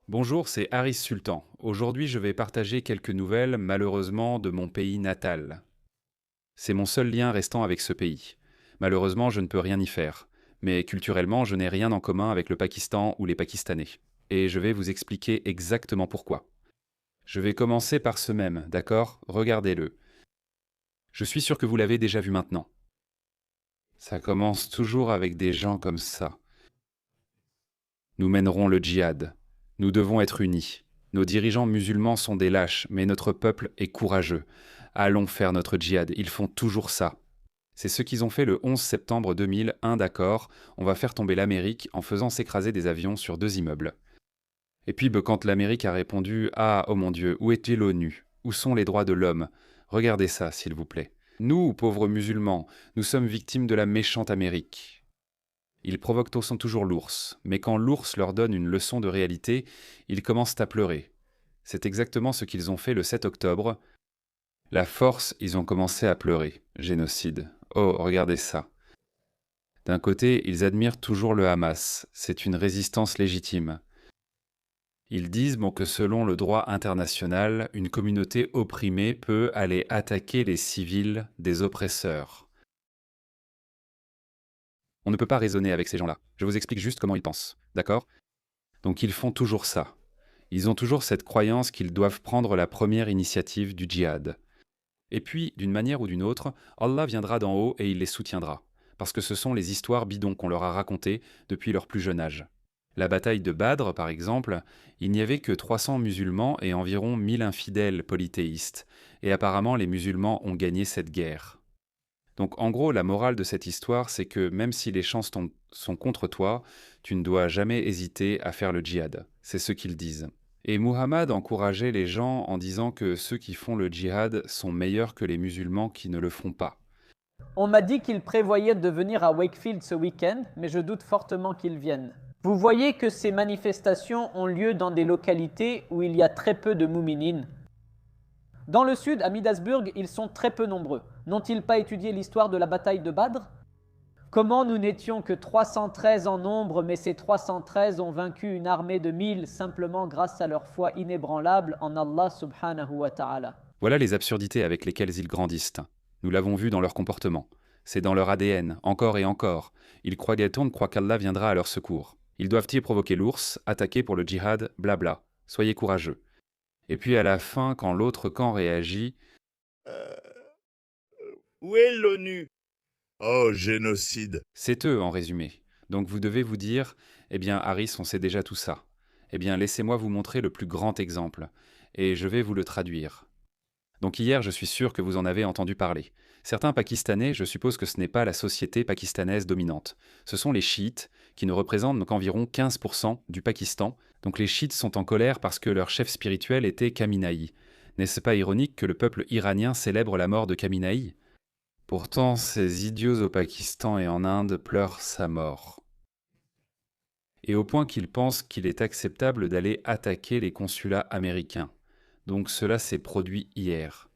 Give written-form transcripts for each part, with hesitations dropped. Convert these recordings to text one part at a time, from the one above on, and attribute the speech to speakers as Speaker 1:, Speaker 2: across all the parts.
Speaker 1: Bonjour, c'est Haris Sultan. Aujourd'hui, je vais partager quelques nouvelles, malheureusement, de mon pays natal. C'est mon seul lien restant avec ce pays. Malheureusement, je ne peux rien y faire. Mais culturellement, je n'ai rien en commun avec le Pakistan ou les Pakistanais. Et je vais vous expliquer exactement pourquoi. Je vais commencer par ce même, d'accord? Regardez-le. Je suis sûr que vous l'avez déjà vu maintenant. Ça commence toujours avec des gens comme ça. Nous mènerons le djihad. Nous devons être unis. Nos dirigeants musulmans sont des lâches, mais notre peuple est courageux. Allons faire notre djihad, ils font toujours ça. C'est ce qu'ils ont fait le 11 septembre 2001, d'accord, on va faire tomber l'Amérique en faisant s'écraser des avions sur 2 immeubles. Et puis quand l'Amérique a répondu « Ah, oh mon Dieu, où est-il l'ONU? Où sont les droits de l'homme? Regardez ça, s'il vous plaît. Nous, pauvres musulmans, nous sommes victimes de la méchante Amérique. » Ils provoquent toujours l'ours, mais quand l'ours leur donne une leçon de réalité, ils commencent à pleurer. C'est exactement ce qu'ils ont fait le 7 octobre. La force, ils ont commencé à pleurer. Génocide. Oh, regardez ça. D'un côté, ils admirent toujours le Hamas. C'est une résistance légitime. Ils disent que selon le droit international, une communauté opprimée peut aller attaquer les civils des oppresseurs. On ne peut pas raisonner avec ces gens-là. Je vous explique juste comment ils pensent. D'accord? Donc ils font toujours ça. Ils ont toujours cette croyance qu'ils doivent prendre la première initiative du djihad. Et puis, d'une manière ou d'une autre, Allah viendra d'en haut et il les soutiendra. Parce que ce sont les histoires bidons qu'on leur a racontées depuis leur plus jeune âge. La bataille de Badr, par exemple, il n'y avait que 300 musulmans et environ 1000 infidèles polythéistes. Et apparemment, les musulmans ont gagné cette guerre. Donc en gros, la morale de cette histoire, c'est que même si les chances sont contre toi, tu ne dois jamais hésiter à faire le djihad. C'est ce qu'ils disent. Et Muhammad encourageait les gens en disant que ceux qui font le djihad sont meilleurs que les musulmans qui ne le font pas.
Speaker 2: On m'a dit qu'il prévoyait de venir à Wakefield ce week-end, mais je doute fortement qu'il vienne. Vous voyez que ces manifestations ont lieu dans des localités où il y a très peu de mouminines. Dans le sud, à Midasburg, ils sont très peu nombreux. N'ont-ils pas étudié l'histoire de la bataille de Badr? Comment nous n'étions que 313 en nombre, mais ces 313 ont vaincu une armée de 1000 simplement grâce à leur foi inébranlable en Allah subhanahu wa ta'ala.
Speaker 1: Voilà les absurdités avec lesquelles ils grandissent. Nous l'avons vu dans leur comportement. C'est dans leur ADN, encore et encore. Ils croient qu'Allah viendra à leur secours. Ils doivent-ils provoquer l'ours, attaquer pour le djihad, blabla. Soyez courageux. Et puis à la fin, quand l'autre camp réagit,
Speaker 3: Euh, Où est l'ONU? Oh, génocide.
Speaker 1: c'est eux en résumé. Donc vous devez vous dire, eh bien Harris, on sait déjà tout ça. Eh bien laissez-moi vous montrer le plus grand exemple, et je vais vous le traduire. Donc hier, je suis sûr que vous en avez entendu parler. Certains Pakistanais, je suppose que ce n'est pas la société pakistanaise dominante. Ce sont les chiites, qui ne représentent qu'environ 15% du Pakistan. Donc les chiites sont en colère parce que leur chef spirituel était Khamenei. N'est-ce pas ironique que le peuple iranien célèbre la mort de Khamenei? Pourtant, ces idiots au Pakistan et en Inde pleurent sa mort. Et au point qu'ils pensent qu'il est acceptable d'aller attaquer les consulats américains. Donc cela s'est produit hier.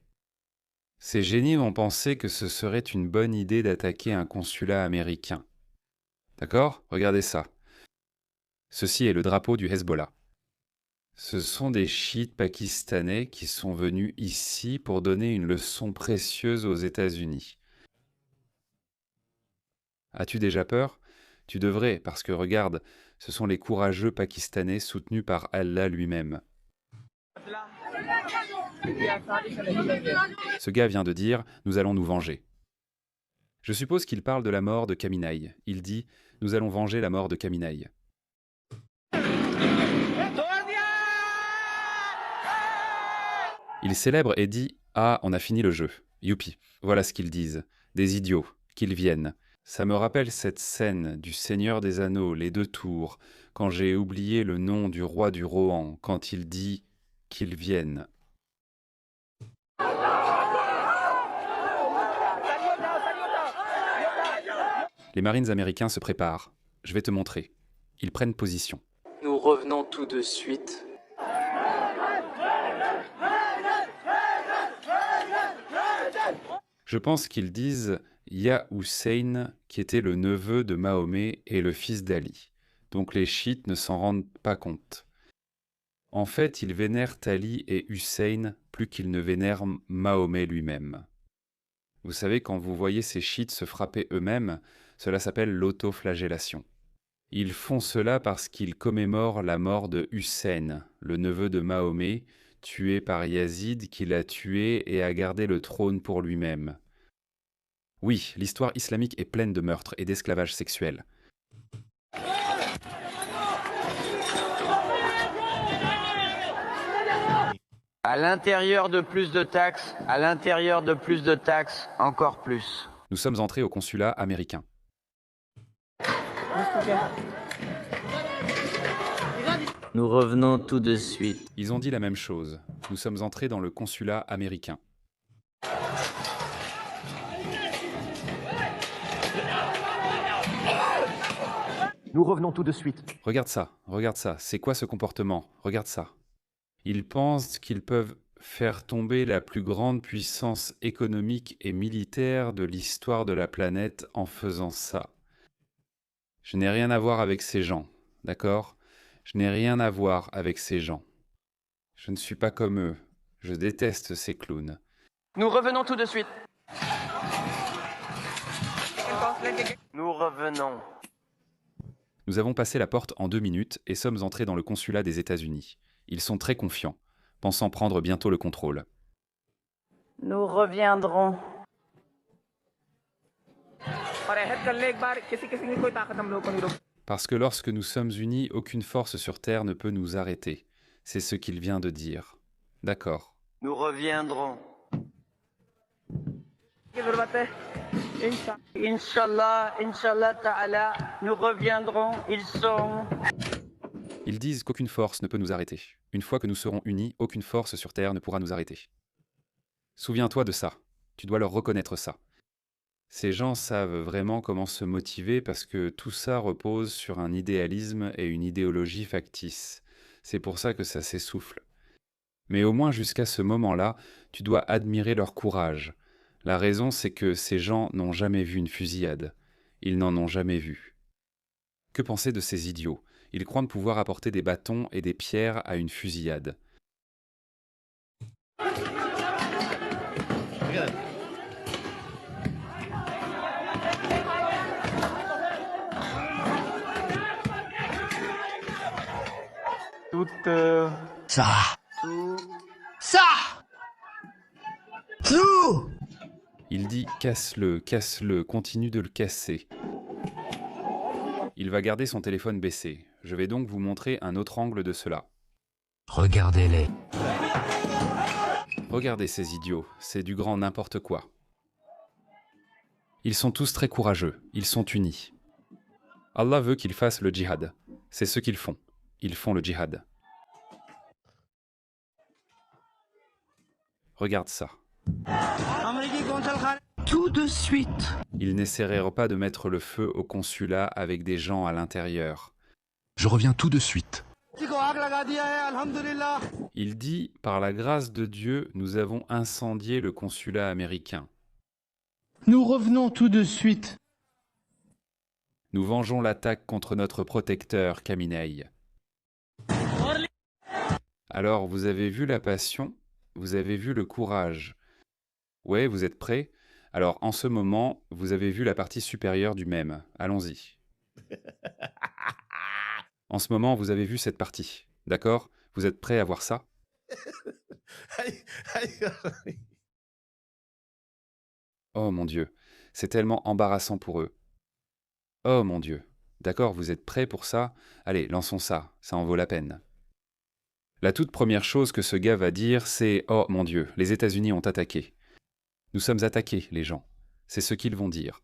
Speaker 1: Ces génies ont pensé que ce serait une bonne idée d'attaquer un consulat américain. D'accord? Regardez ça. Ceci est le drapeau du Hezbollah. Ce sont des chiites pakistanais qui sont venus ici pour donner une leçon précieuse aux États-Unis. As-tu déjà peur? Tu devrais, parce que regarde, ce sont les courageux Pakistanais soutenus par Allah lui-même. Ce gars vient de dire « Nous allons nous venger ». Je suppose qu'il parle de la mort de Khamenei. Il dit « Nous allons venger la mort de Khamenei ». Il célèbre et dit « Ah, on a fini le jeu. Youpi ». Voilà ce qu'ils disent. Des idiots. Qu'ils viennent. Ça me rappelle cette scène du Seigneur des Anneaux, les 2 tours, quand j'ai oublié le nom du roi du Rohan, quand il dit qu'ils viennent. Les Marines américains se préparent. Je vais te montrer. Ils prennent position.
Speaker 2: Nous revenons tout de suite.
Speaker 1: Je pense qu'ils disent Ya Hussein, qui était le neveu de Mahomet et le fils d'Ali. Donc les chiites ne s'en rendent pas compte. En fait, ils vénèrent Ali et Hussein plus qu'ils ne vénèrent Mahomet lui-même. Vous savez, quand vous voyez ces chiites se frapper eux-mêmes, cela s'appelle l'autoflagellation. Ils font cela parce qu'ils commémorent la mort de Hussein, le neveu de Mahomet, tué par Yazid qui l'a tué et a gardé le trône pour lui-même. Oui, l'histoire islamique est pleine de meurtres et d'esclavage sexuel.
Speaker 4: À l'intérieur de plus de taxes, à l'intérieur de plus de taxes, encore plus.
Speaker 1: Nous sommes entrés au consulat américain.
Speaker 4: Nous revenons tout de suite.
Speaker 1: Ils ont dit la même chose. Nous sommes entrés dans le consulat américain.
Speaker 5: Nous revenons tout de suite.
Speaker 1: Regarde ça, c'est quoi ce comportement? Regarde ça. Ils pensent qu'ils peuvent faire tomber la plus grande puissance économique et militaire de l'histoire de la planète en faisant ça. Je n'ai rien à voir avec ces gens, d'accord? Je n'ai rien à voir avec ces gens. Je ne suis pas comme eux. Je déteste ces clowns.
Speaker 4: Nous revenons tout de suite. Nous revenons.
Speaker 1: Nous avons passé la porte en 2 minutes et sommes entrés dans le consulat des États-Unis. Ils sont très confiants, pensant prendre bientôt le contrôle.
Speaker 4: Nous reviendrons.
Speaker 1: Parce que lorsque nous sommes unis, aucune force sur Terre ne peut nous arrêter. C'est ce qu'il vient de dire. D'accord.
Speaker 4: Nous reviendrons. Inch'Allah, Inch'Allah Ta'ala, nous reviendrons.
Speaker 1: Ils disent qu'aucune force ne peut nous arrêter. Une fois que nous serons unis, aucune force sur Terre ne pourra nous arrêter. Souviens-toi de ça. Tu dois leur reconnaître ça. Ces gens savent vraiment comment se motiver parce que tout ça repose sur un idéalisme et une idéologie factice. C'est pour ça que ça s'essouffle. Mais au moins jusqu'à ce moment-là, tu dois admirer leur courage. La raison, c'est que ces gens n'ont jamais vu une fusillade. Ils n'en ont jamais vu. Que penser de ces idiots? Ils croient ne pouvoir apporter des bâtons et des pierres à une fusillade. Il dit « casse-le, continue de le casser ». Il va garder son téléphone baissé. Je vais donc vous montrer un autre angle de cela.
Speaker 5: Regardez-les.
Speaker 1: Regardez ces idiots, c'est du grand n'importe quoi. Ils sont tous très courageux, ils sont unis. Allah veut qu'ils fassent le djihad. C'est ce qu'ils font. Ils font le djihad. Regarde ça.
Speaker 5: Tout de suite.
Speaker 1: Ils n'essaièrent pas de mettre le feu au consulat avec des gens à l'intérieur.
Speaker 5: Je reviens tout de suite.
Speaker 1: Il dit « Par la grâce de Dieu, nous avons incendié le consulat américain.
Speaker 6: Nous revenons tout de suite.
Speaker 1: Nous vengeons l'attaque contre notre protecteur, Khamenei. » Alors, vous avez vu la passion? Vous avez vu le courage? Ouais, vous êtes prêts? Alors, en ce moment, vous avez vu la partie supérieure du mème. Allons-y. En ce moment, vous avez vu cette partie. D'accord? Vous êtes prêts à voir ça? Oh mon Dieu, c'est tellement embarrassant pour eux. Oh mon Dieu. D'accord, vous êtes prêts pour ça? Allez, lançons ça, ça en vaut la peine. La toute première chose que ce gars va dire, c'est « Oh mon Dieu, les États-Unis ont attaqué. Nous sommes attaqués, les gens. » C'est ce qu'ils vont dire.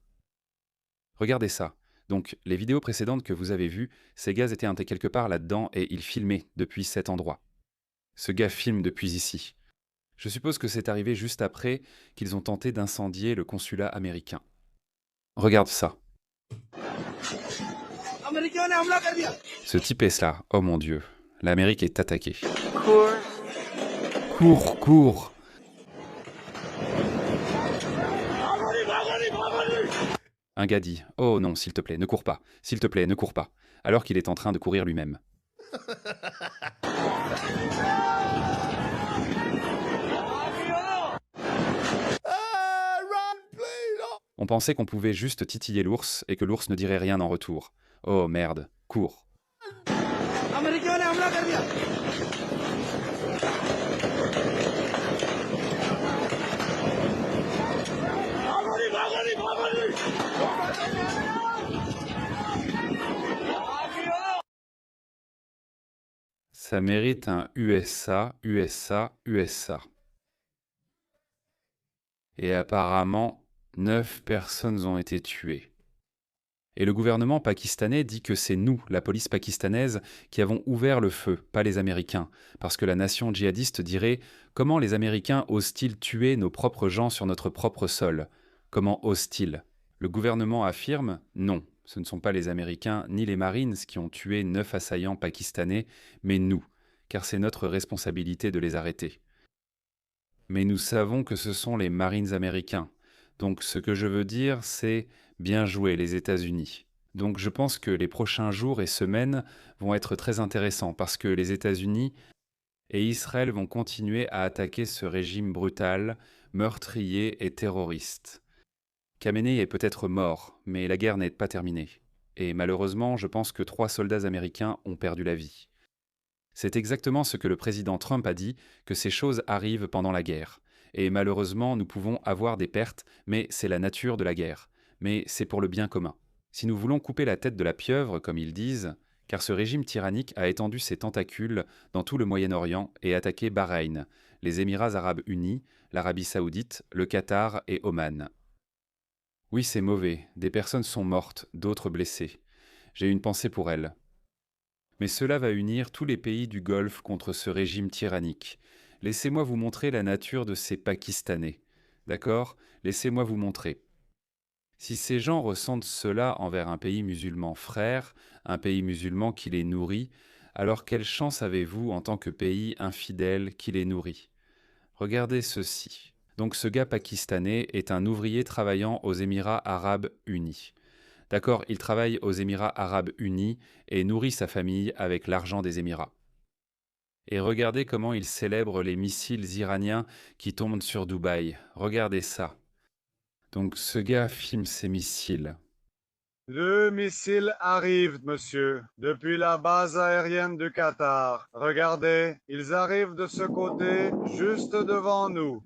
Speaker 1: Regardez ça. Donc, les vidéos précédentes que vous avez vues, ces gars étaient quelque part là-dedans et ils filmaient depuis cet endroit. Ce gars filme depuis ici. Je suppose que c'est arrivé juste après qu'ils ont tenté d'incendier le consulat américain. Regarde ça. Ce type est cela. Oh mon Dieu. L'Amérique est attaquée. Cours, cours. Un gars dit « Oh non, s'il te plaît, ne cours pas. S'il te plaît, ne cours pas. » Alors qu'il est en train de courir lui-même. On pensait qu'on pouvait juste titiller l'ours et que l'ours ne dirait rien en retour. Oh merde, cours. Ça mérite un USA, USA, USA. Et apparemment, 9 personnes ont été tuées. Et le gouvernement pakistanais dit que c'est nous, la police pakistanaise, qui avons ouvert le feu, pas les Américains, parce que la nation djihadiste dirait « Comment les Américains osent-ils tuer nos propres gens sur notre propre sol ? Comment osent-ils » Le gouvernement affirme « Non, ce ne sont pas les Américains ni les Marines qui ont tué 9 assaillants pakistanais, mais nous, car c'est notre responsabilité de les arrêter. » Mais nous savons que ce sont les Marines américains. Donc ce que je veux dire, c'est bien joué les États-Unis. Donc je pense que les prochains jours et semaines vont être très intéressants parce que les États-Unis et Israël vont continuer à attaquer ce régime brutal, meurtrier et terroriste. Khamenei est peut-être mort, mais la guerre n'est pas terminée. Et malheureusement, je pense que 3 soldats américains ont perdu la vie. C'est exactement ce que le président Trump a dit, que ces choses arrivent pendant la guerre. Et malheureusement, nous pouvons avoir des pertes, mais c'est la nature de la guerre. Mais c'est pour le bien commun. Si nous voulons couper la tête de la pieuvre, comme ils disent, car ce régime tyrannique a étendu ses tentacules dans tout le Moyen-Orient et attaqué Bahreïn, les Émirats arabes unis, l'Arabie saoudite, le Qatar et Oman. Oui, c'est mauvais, des personnes sont mortes, d'autres blessées. J'ai une pensée pour elles. Mais cela va unir tous les pays du Golfe contre ce régime tyrannique. Laissez-moi vous montrer la nature de ces Pakistanais. D'accord ? Laissez-moi vous montrer. Si ces gens ressentent cela envers un pays musulman frère, un pays musulman qui les nourrit, alors quelle chance avez-vous en tant que pays infidèle qui les nourrit ? Regardez ceci. Donc ce gars pakistanais est un ouvrier travaillant aux Émirats arabes unis. D'accord, il travaille aux Émirats arabes unis et nourrit sa famille avec l'argent des Émirats. Et regardez comment il célèbre les missiles iraniens qui tombent sur Dubaï. Regardez ça. Donc ce gars filme ses missiles.
Speaker 7: 2 missiles arrivent, monsieur, depuis la base aérienne du Qatar. Regardez, ils arrivent de ce côté, juste devant nous.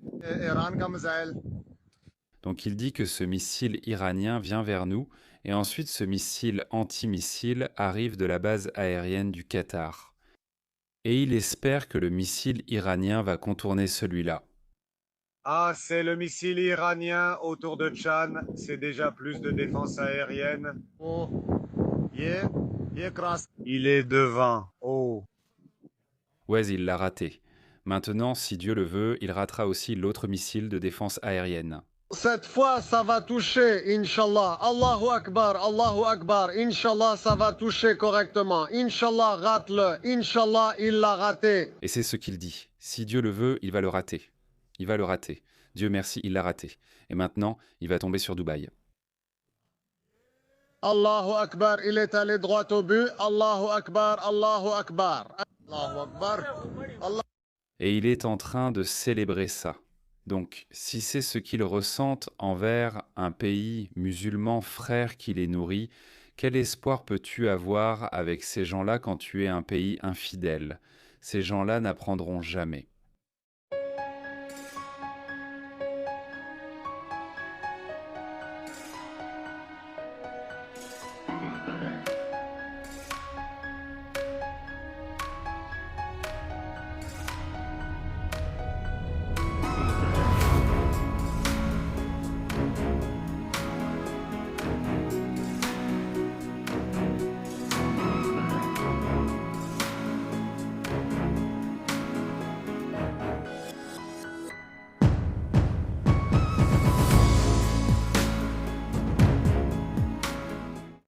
Speaker 1: Donc il dit que ce missile iranien vient vers nous, et ensuite ce missile antimissile arrive de la base aérienne du Qatar. Et il espère que le missile iranien va contourner celui-là.
Speaker 7: Ah, c'est le missile iranien autour de Chan. C'est déjà plus de défense aérienne. Oh. Il est devant. Oh.
Speaker 1: Ouais, il l'a raté. Maintenant, si Dieu le veut, il ratera aussi l'autre missile de défense aérienne.
Speaker 7: Cette fois, ça va toucher, Inch'Allah. Allahu Akbar, Inch'Allah, ça va toucher correctement. Inch'Allah, rate-le. Inch'Allah, il l'a raté.
Speaker 1: Et c'est ce qu'il dit. Si Dieu le veut, il va le rater. Il va le rater. Dieu merci, il l'a raté. Et maintenant, il va tomber sur Dubaï.
Speaker 7: Allahu Akbar, il est allé droit au but. Allahu Akbar, Allahu Akbar. Allahu Akbar. Allah.
Speaker 1: Et il est en train de célébrer ça. Donc, si c'est ce qu'ils ressentent envers un pays musulman frère qui les nourrit, quel espoir peux-tu avoir avec ces gens-là quand tu es un pays infidèle ? Ces gens-là n'apprendront jamais.